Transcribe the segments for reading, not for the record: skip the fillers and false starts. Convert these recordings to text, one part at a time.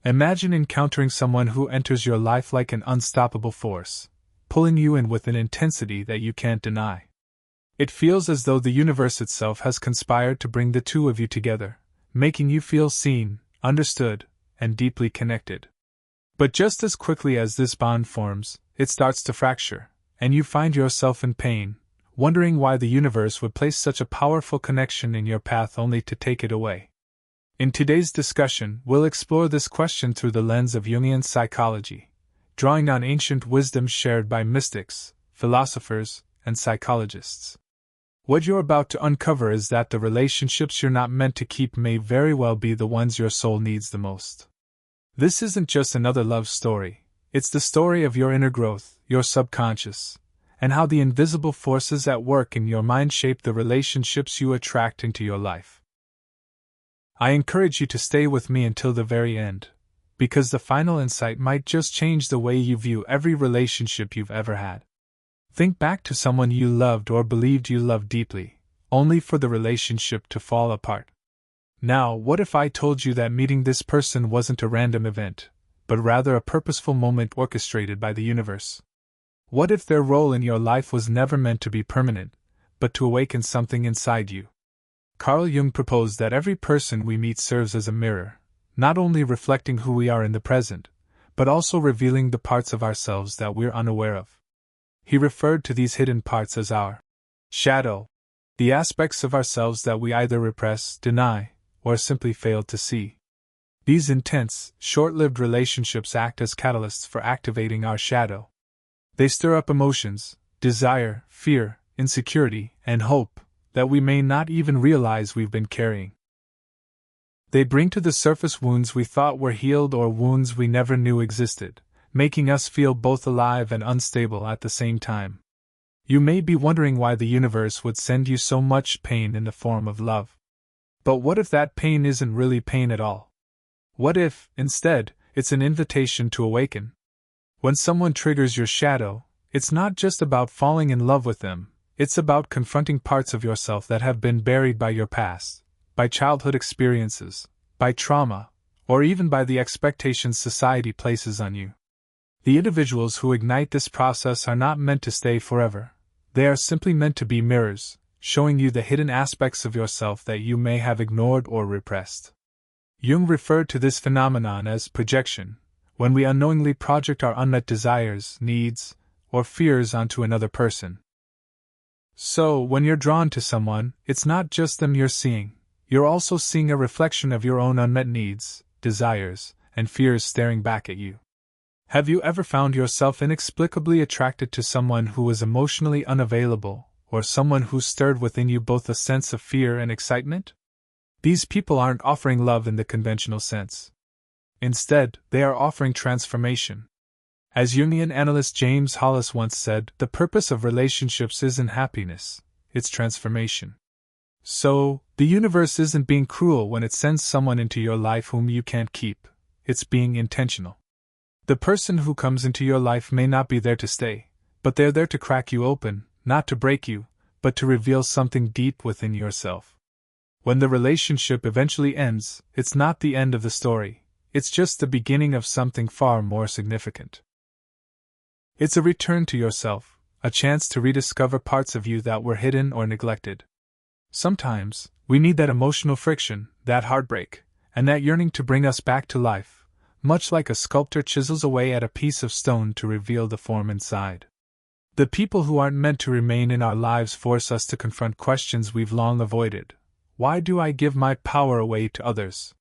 Imagine encountering someone who enters your life like an unstoppable force, pulling you in with an intensity that you can't deny. It feels as though the universe itself has conspired to bring the two of you together, making you feel seen, understood, and deeply connected. But just as quickly as this bond forms, it starts to fracture, and you find yourself in pain, wondering why the universe would place such a powerful connection in your path only to take it away. In today's discussion, we'll explore this question through the lens of Jungian psychology, drawing on ancient wisdom shared by mystics, philosophers, and psychologists. What you're about to uncover is that the relationships you're not meant to keep may very well be the ones your soul needs the most. This isn't just another love story, it's the story of your inner growth, your subconscious, and how the invisible forces at work in your mind shape the relationships you attract into your life. I encourage you to stay with me until the very end, because the final insight might just change the way you view every relationship you've ever had. Think back to someone you loved or believed you loved deeply, only for the relationship to fall apart. Now, what if I told you that meeting this person wasn't a random event, but rather a purposeful moment orchestrated by the universe? What if their role in your life was never meant to be permanent, but to awaken something inside you? Carl Jung proposed that every person we meet serves as a mirror, not only reflecting who we are in the present, but also revealing the parts of ourselves that we're unaware of. He referred to these hidden parts as our shadow, the aspects of ourselves that we either repress, deny, or simply fail to see. These intense, short-lived relationships act as catalysts for activating our shadow. They stir up emotions, desire, fear, insecurity, and hope that we may not even realize we've been carrying. They bring to the surface wounds we thought were healed or wounds we never knew existed, making us feel both alive and unstable at the same time. You may be wondering why the universe would send you so much pain in the form of love. But what if that pain isn't really pain at all? What if, instead, it's an invitation to awaken? When someone triggers your shadow, it's not just about falling in love with them. It's about confronting parts of yourself that have been buried by your past, by childhood experiences, by trauma, or even by the expectations society places on you. The individuals who ignite this process are not meant to stay forever. They are simply meant to be mirrors, showing you the hidden aspects of yourself that you may have ignored or repressed. Jung referred to this phenomenon as projection, when we unknowingly project our unmet desires, needs, or fears onto another person. So, when you're drawn to someone, it's not just them you're seeing, you're also seeing a reflection of your own unmet needs, desires, and fears staring back at you. Have you ever found yourself inexplicably attracted to someone who was emotionally unavailable, or someone who stirred within you both a sense of fear and excitement? These people aren't offering love in the conventional sense. Instead, they are offering transformation. As Jungian analyst James Hollis once said, the purpose of relationships isn't happiness, it's transformation. So, the universe isn't being cruel when it sends someone into your life whom you can't keep, it's being intentional. The person who comes into your life may not be there to stay, but they're there to crack you open, not to break you, but to reveal something deep within yourself. When the relationship eventually ends, it's not the end of the story, it's just the beginning of something far more significant. It's a return to yourself, a chance to rediscover parts of you that were hidden or neglected. Sometimes, we need that emotional friction, that heartbreak, and that yearning to bring us back to life, much like a sculptor chisels away at a piece of stone to reveal the form inside. The people who aren't meant to remain in our lives force us to confront questions we've long avoided. Why do I give my power away to others?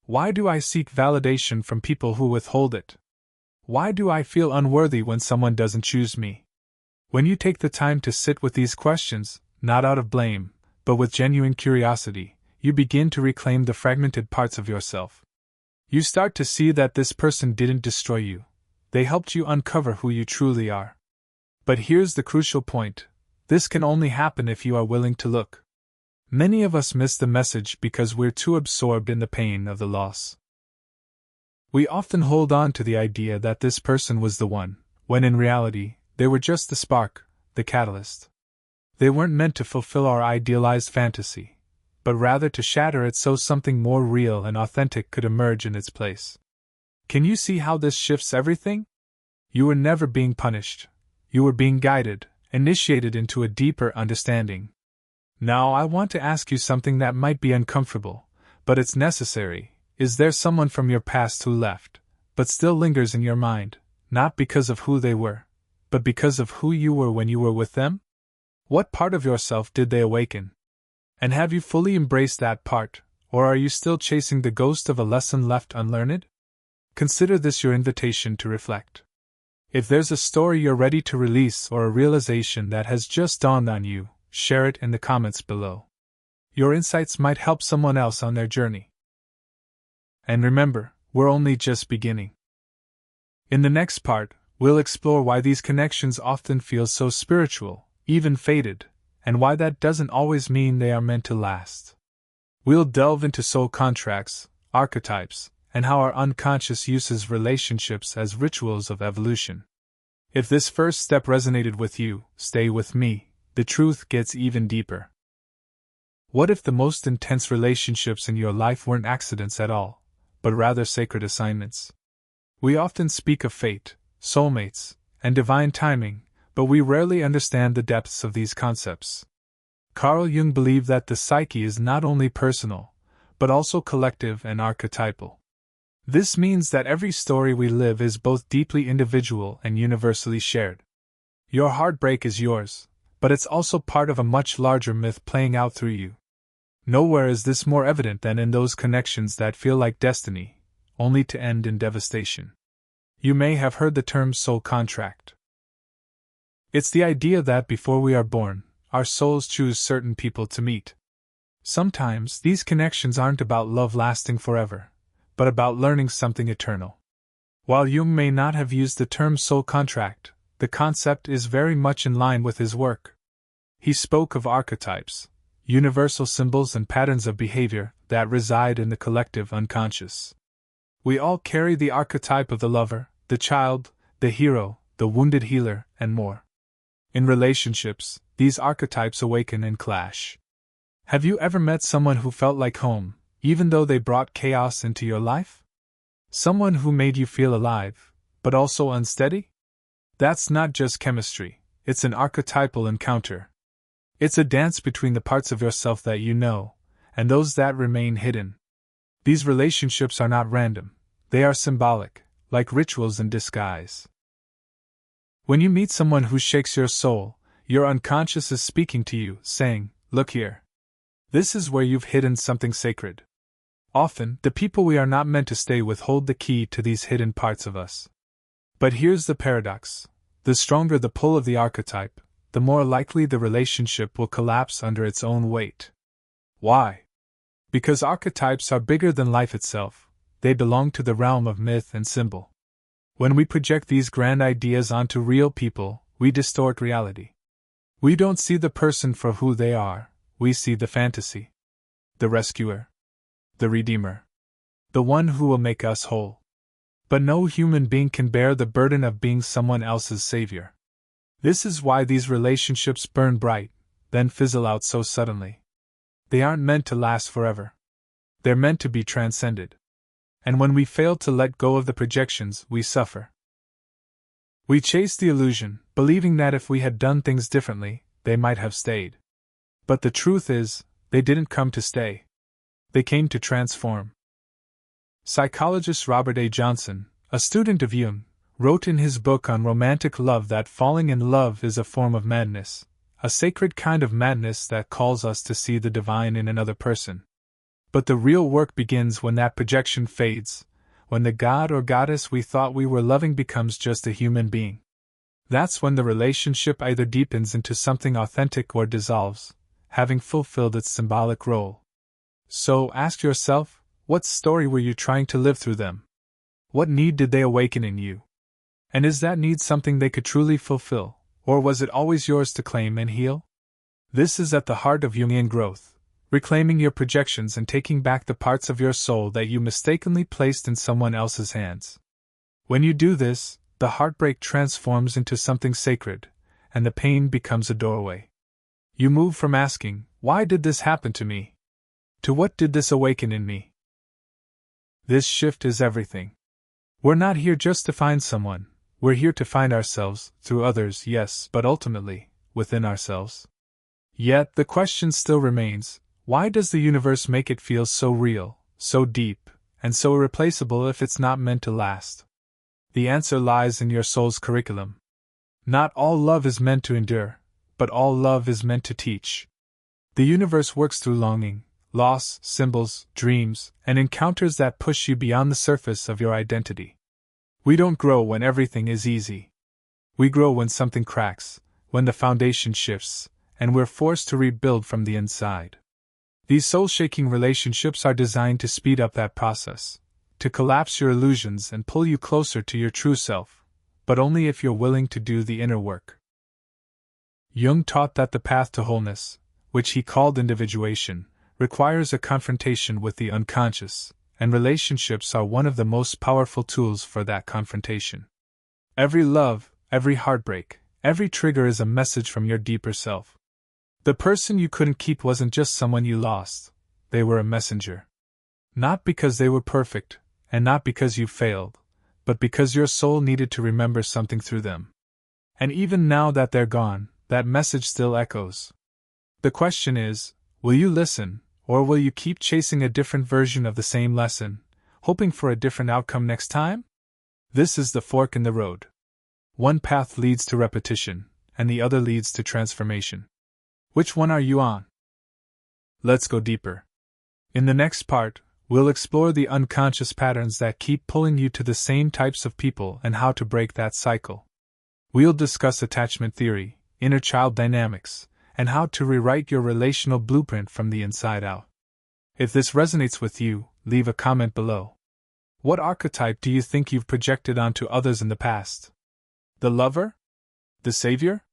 Why do I seek validation from people who withhold it? Why do I feel unworthy when someone doesn't choose me? When you take the time to sit with these questions, not out of blame, but with genuine curiosity, you begin to reclaim the fragmented parts of yourself. You start to see that this person didn't destroy you. They helped you uncover who you truly are. But here's the crucial point. This can only happen if you are willing to look. Many of us miss the message because we're too absorbed in the pain of the loss. We often hold on to the idea that this person was the one, when in reality, they were just the spark, the catalyst. They weren't meant to fulfill our idealized fantasy, but rather to shatter it so something more real and authentic could emerge in its place. Can you see how this shifts everything? You were never being punished. You were being guided, initiated into a deeper understanding. Now I want to ask you something that might be uncomfortable, but it's necessary. Is there someone from your past who left, but still lingers in your mind, not because of who they were, but because of who you were when you were with them? What part of yourself did they awaken? And have you fully embraced that part, or are you still chasing the ghost of a lesson left unlearned? Consider this your invitation to reflect. If there's a story you're ready to release or a realization that has just dawned on you, share it in the comments below. Your insights might help someone else on their journey. And remember, we're only just beginning. In the next part, we'll explore why these connections often feel so spiritual, even faded, and why that doesn't always mean they are meant to last. We'll delve into soul contracts, archetypes, and how our unconscious uses relationships as rituals of evolution. If this first step resonated with you, stay with me, the truth gets even deeper. What if the most intense relationships in your life weren't accidents at all, but rather sacred assignments? We often speak of fate, soulmates, and divine timing, but we rarely understand the depths of these concepts. Carl Jung believed that the psyche is not only personal, but also collective and archetypal. This means that every story we live is both deeply individual and universally shared. Your heartbreak is yours, but it's also part of a much larger myth playing out through you. Nowhere is this more evident than in those connections that feel like destiny, only to end in devastation. You may have heard the term soul contract. It's the idea that before we are born, our souls choose certain people to meet. Sometimes these connections aren't about love lasting forever, but about learning something eternal. While Jung may not have used the term soul contract, the concept is very much in line with his work. He spoke of archetypes, universal symbols and patterns of behavior that reside in the collective unconscious. We all carry the archetype of the lover, the child, the hero, the wounded healer, and more. In relationships, these archetypes awaken and clash. Have you ever met someone who felt like home, even though they brought chaos into your life? Someone who made you feel alive, but also unsteady? That's not just chemistry, it's an archetypal encounter. It's a dance between the parts of yourself that you know, and those that remain hidden. These relationships are not random, they are symbolic, like rituals in disguise. When you meet someone who shakes your soul, your unconscious is speaking to you, saying, "Look here. This is where you've hidden something sacred." Often, the people we are not meant to stay with hold the key to these hidden parts of us. But here's the paradox. The stronger the pull of the archetype, the more likely the relationship will collapse under its own weight. Why? Because archetypes are bigger than life itself, they belong to the realm of myth and symbol. When we project these grand ideas onto real people, we distort reality. We don't see the person for who they are, we see the fantasy. The rescuer. The redeemer. The one who will make us whole. But no human being can bear the burden of being someone else's savior. This is why these relationships burn bright, then fizzle out so suddenly. They aren't meant to last forever. They're meant to be transcended. And when we fail to let go of the projections, we suffer. We chase the illusion, believing that if we had done things differently, they might have stayed. But the truth is, they didn't come to stay. They came to transform. Psychologist Robert A. Johnson, a student of Jung, wrote in his book on romantic love that falling in love is a form of madness, a sacred kind of madness that calls us to see the divine in another person. But the real work begins when that projection fades, when the god or goddess we thought we were loving becomes just a human being. That's when the relationship either deepens into something authentic or dissolves, having fulfilled its symbolic role. So ask yourself, what story were you trying to live through them? What need did they awaken in you? And is that need something they could truly fulfill, or was it always yours to claim and heal? This is at the heart of Jungian growth. Reclaiming your projections and taking back the parts of your soul that you mistakenly placed in someone else's hands. When you do this, the heartbreak transforms into something sacred, and the pain becomes a doorway. You move from asking, "Why did this happen to me?" to "What did this awaken in me?" This shift is everything. We're not here just to find someone, we're here to find ourselves, through others, yes, but ultimately, within ourselves. Yet, the question still remains, why does the universe make it feel so real, so deep, and so irreplaceable if it's not meant to last? The answer lies in your soul's curriculum. Not all love is meant to endure, but all love is meant to teach. The universe works through longing, loss, symbols, dreams, and encounters that push you beyond the surface of your identity. We don't grow when everything is easy. We grow when something cracks, when the foundation shifts, and we're forced to rebuild from the inside. These soul-shaking relationships are designed to speed up that process, to collapse your illusions and pull you closer to your true self, but only if you're willing to do the inner work. Jung taught that the path to wholeness, which he called individuation, requires a confrontation with the unconscious, and relationships are one of the most powerful tools for that confrontation. Every love, every heartbreak, every trigger is a message from your deeper self. The person you couldn't keep wasn't just someone you lost, they were a messenger. Not because they were perfect, and not because you failed, but because your soul needed to remember something through them. And even now that they're gone, that message still echoes. The question is, will you listen, or will you keep chasing a different version of the same lesson, hoping for a different outcome next time? This is the fork in the road. One path leads to repetition, and the other leads to transformation. Which one are you on? Let's go deeper. In the next part, we'll explore the unconscious patterns that keep pulling you to the same types of people and how to break that cycle. We'll discuss attachment theory, inner child dynamics, and how to rewrite your relational blueprint from the inside out. If this resonates with you, leave a comment below. What archetype do you think you've projected onto others in the past? The lover? The savior?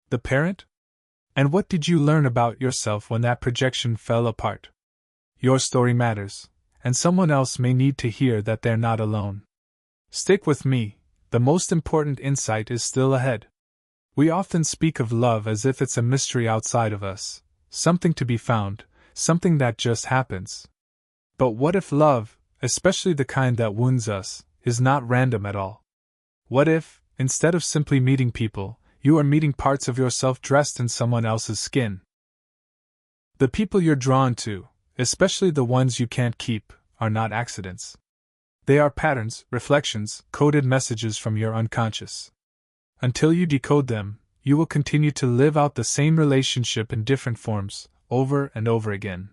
The parent? And what did you learn about yourself when that projection fell apart? Your story matters, and someone else may need to hear that they're not alone. Stick with me, the most important insight is still ahead. We often speak of love as if it's a mystery outside of us, something to be found, something that just happens. But what if love, especially the kind that wounds us, is not random at all? What if, instead of simply meeting people, you are meeting parts of yourself dressed in someone else's skin? The people you're drawn to, especially the ones you can't keep, are not accidents. They are patterns, reflections, coded messages from your unconscious. Until you decode them, you will continue to live out the same relationship in different forms, over and over again.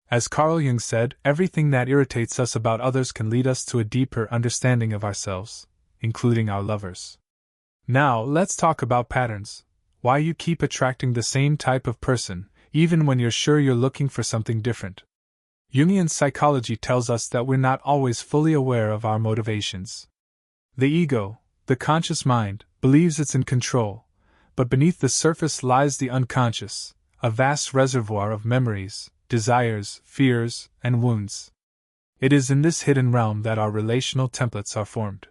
As Carl Jung said, everything that irritates us about others can lead us to a deeper understanding of ourselves, including our lovers. Now, let's talk about patterns. Why you keep attracting the same type of person, even when you're sure you're looking for something different. Jungian psychology tells us that we're not always fully aware of our motivations. The ego, the conscious mind, believes it's in control, but beneath the surface lies the unconscious, a vast reservoir of memories, desires, fears, and wounds. It is in this hidden realm that our relational templates are formed.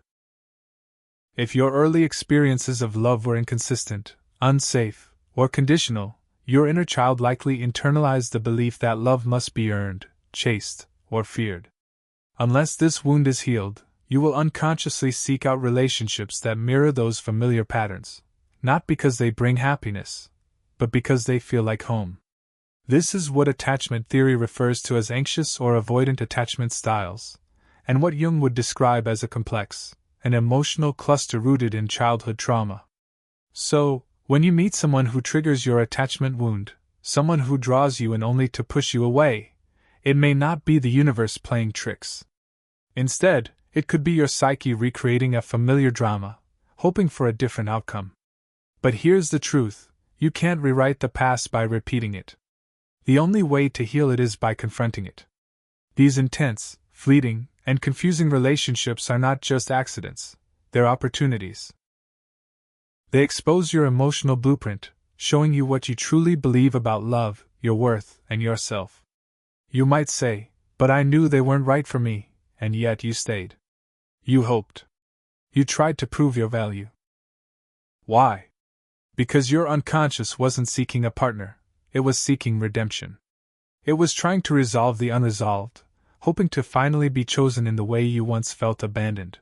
If your early experiences of love were inconsistent, unsafe, or conditional, your inner child likely internalized the belief that love must be earned, chased, or feared. Unless this wound is healed, you will unconsciously seek out relationships that mirror those familiar patterns, not because they bring happiness, but because they feel like home. This is what attachment theory refers to as anxious or avoidant attachment styles, and what Jung would describe as a complex, an emotional cluster rooted in childhood trauma. So, when you meet someone who triggers your attachment wound, someone who draws you in only to push you away, it may not be the universe playing tricks. Instead, it could be your psyche recreating a familiar drama, hoping for a different outcome. But here's the truth, you can't rewrite the past by repeating it. The only way to heal it is by confronting it. These intense, fleeting, and confusing relationships are not just accidents, they're opportunities. They expose your emotional blueprint, showing you what you truly believe about love, your worth, and yourself. You might say, "But I knew they weren't right for me," and yet you stayed. You hoped. You tried to prove your value. Why? Because your unconscious wasn't seeking a partner, it was seeking redemption. It was trying to resolve the unresolved, hoping to finally be chosen in the way you once felt abandoned.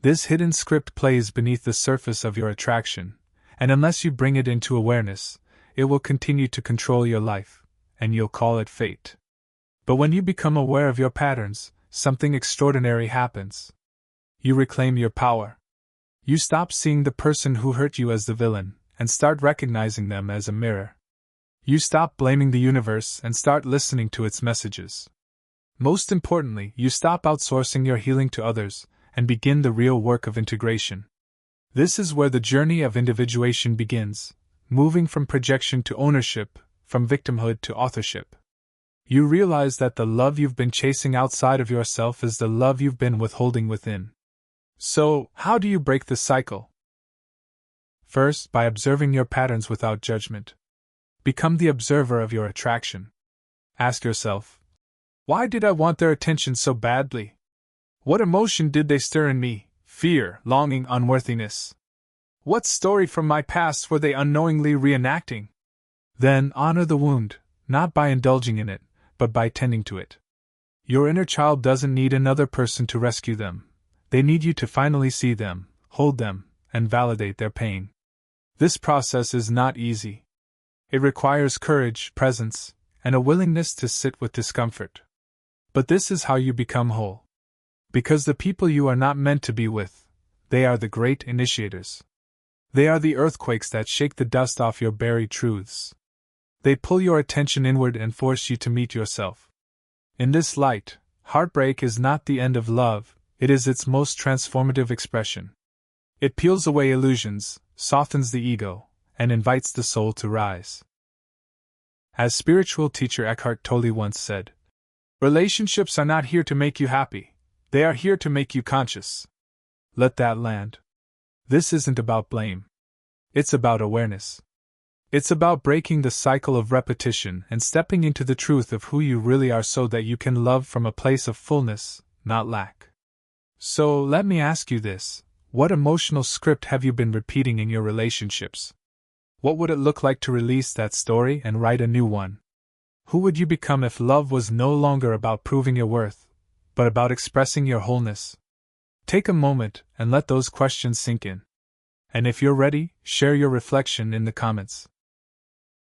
This hidden script plays beneath the surface of your attraction, and unless you bring it into awareness, it will continue to control your life, and you'll call it fate. But when you become aware of your patterns, something extraordinary happens. You reclaim your power. You stop seeing the person who hurt you as the villain, and start recognizing them as a mirror. You stop blaming the universe and start listening to its messages. Most importantly, you stop outsourcing your healing to others, and begin the real work of integration. This is where the journey of individuation begins, moving from projection to ownership, from victimhood to authorship. You realize that the love you've been chasing outside of yourself is the love you've been withholding within. So, how do you break the cycle? First, by observing your patterns without judgment. Become the observer of your attraction. Ask yourself, why did I want their attention so badly? What emotion did they stir in me? Fear, longing, unworthiness. What story from my past were they unknowingly reenacting? Then honor the wound, not by indulging in it, but by tending to it. Your inner child doesn't need another person to rescue them. They need you to finally see them, hold them, and validate their pain. This process is not easy. It requires courage, presence, and a willingness to sit with discomfort. But this is how you become whole. Because the people you are not meant to be with, they are the great initiators. They are the earthquakes that shake the dust off your buried truths. They pull your attention inward and force you to meet yourself. In this light, heartbreak is not the end of love, it is its most transformative expression. It peels away illusions, softens the ego, and invites the soul to rise. As spiritual teacher Eckhart Tolle once said, relationships are not here to make you happy, they are here to make you conscious. Let that land. This isn't about blame. It's about awareness. It's about breaking the cycle of repetition and stepping into the truth of who you really are so that you can love from a place of fullness, not lack. So let me ask you this, what emotional script have you been repeating in your relationships? What would it look like to release that story and write a new one? Who would you become if love was no longer about proving your worth, but about expressing your wholeness? Take a moment and let those questions sink in. And if you're ready, share your reflection in the comments.